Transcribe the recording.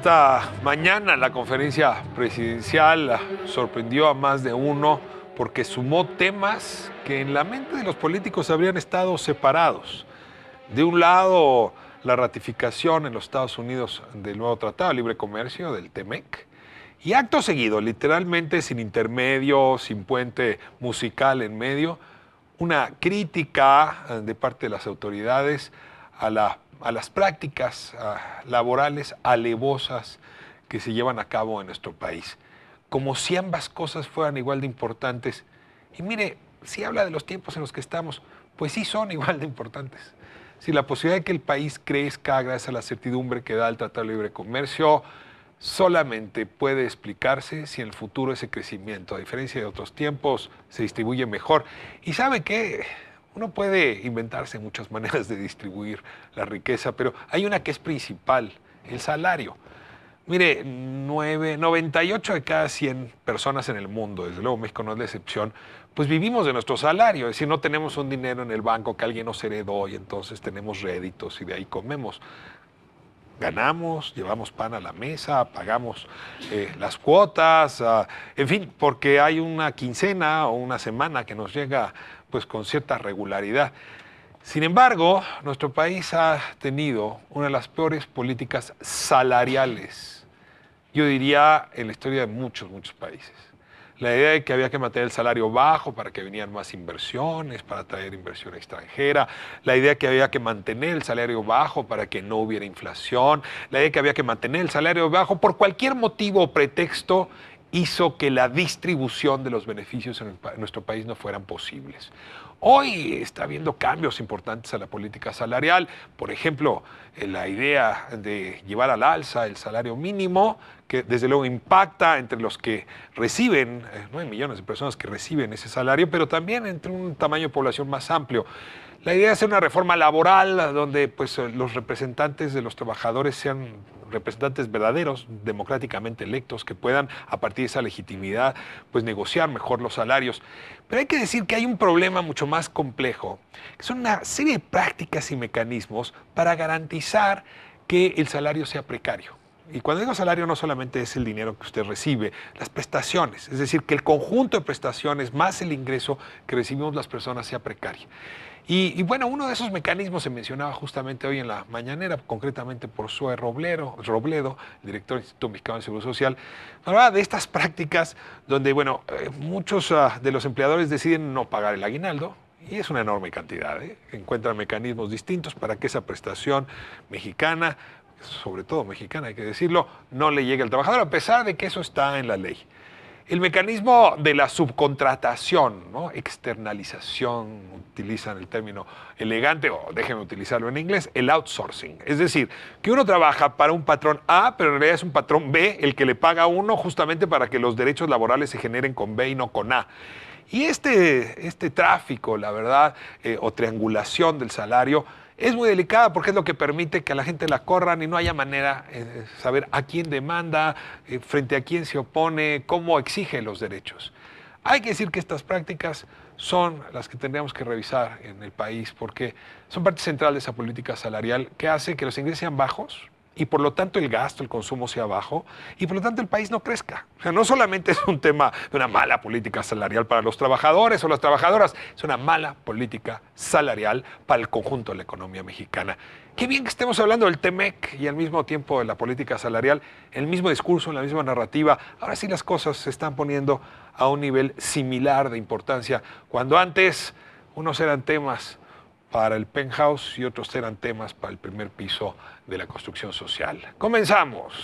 Esta mañana la conferencia presidencial sorprendió a más de uno porque sumó temas que en la mente de los políticos habrían estado separados. De un lado, la ratificación en los Estados Unidos del nuevo Tratado de Libre Comercio, del TEMEC, y acto seguido, literalmente sin intermedio, sin puente musical en medio, una crítica de parte de las autoridades a las prácticas laborales alevosas que se llevan a cabo en nuestro país, como si ambas cosas fueran igual de importantes. Y mire, si habla de los tiempos en los que estamos, pues sí son igual de importantes. Si la posibilidad de que el país crezca gracias a la certidumbre que da el Tratado de Libre Comercio solamente puede explicarse si en el futuro ese crecimiento, a diferencia de otros tiempos, se distribuye mejor. Y sabe que uno puede inventarse muchas maneras de distribuir la riqueza, pero hay una que es principal, el salario. Mire, 98 de cada 100 personas en el mundo, desde luego México no es la excepción, pues vivimos de nuestro salario, es decir, no tenemos un dinero en el banco que alguien nos heredó y entonces tenemos réditos y de ahí comemos. Ganamos, llevamos pan a la mesa, pagamos las cuotas, en fin, porque hay una quincena o una semana que nos llega pues con cierta regularidad. Sin embargo, nuestro país ha tenido una de las peores políticas salariales, yo diría, en la historia de muchos países. La idea de que había que mantener el salario bajo para que vinieran más inversiones, para atraer inversión extranjera, la idea de que había que mantener el salario bajo para que no hubiera inflación, la idea de que había que mantener el salario bajo por cualquier motivo o pretexto hizo que la distribución de los beneficios en nuestro país no fueran posibles. Hoy está habiendo cambios importantes a la política salarial, por ejemplo, la idea de llevar al alza el salario mínimo, que desde luego impacta entre los que reciben, no hay millones de personas que reciben ese salario, pero también entre un tamaño de población más amplio. La idea es hacer una reforma laboral donde pues, los representantes de los trabajadores sean representantes verdaderos, democráticamente electos, que puedan, a partir de esa legitimidad, pues negociar mejor los salarios. Pero hay que decir que hay un problema mucho más complejo, que son una serie de prácticas y mecanismos para garantizar que el salario sea precario. Y cuando digo salario no solamente es el dinero que usted recibe, las prestaciones, es decir, que el conjunto de prestaciones más el ingreso que recibimos las personas sea precario. Y bueno, uno de esos mecanismos se mencionaba justamente hoy en la mañanera, concretamente por Zoe Robledo, el director del Instituto Mexicano del Seguro Social, hablaba de estas prácticas donde, bueno, muchos de los empleadores deciden no pagar el aguinaldo, y es una enorme cantidad, encuentran mecanismos distintos para que esa prestación mexicana, sobre todo mexicana hay que decirlo, no le llegue al trabajador, a pesar de que eso está en la ley. El mecanismo de la subcontratación, ¿no? Externalización, utilizan el término elegante, o déjenme utilizarlo en inglés, el outsourcing. Es decir, que uno trabaja para un patrón A, pero en realidad es un patrón B el que le paga a uno justamente para que los derechos laborales se generen con B y no con A. Y este tráfico, la verdad, o triangulación del salario, es muy delicada porque es lo que permite que a la gente la corran y no haya manera de saber a quién demanda, frente a quién se opone, cómo exige los derechos. Hay que decir que estas prácticas son las que tendríamos que revisar en el país porque son parte central de esa política salarial que hace que los ingresos sean bajos y por lo tanto el gasto, el consumo sea bajo y por lo tanto el país no crezca. O sea, no solamente es un tema de una mala política salarial para los trabajadores o las trabajadoras, es una mala política salarial para el conjunto de la economía mexicana. Qué bien que estemos hablando del TEMEC y al mismo tiempo de la política salarial, el mismo discurso, en la misma narrativa. Ahora sí las cosas se están poniendo a un nivel similar de importancia, cuando antes unos eran temas para el penthouse y otros eran temas para el primer piso de la construcción social. Comenzamos.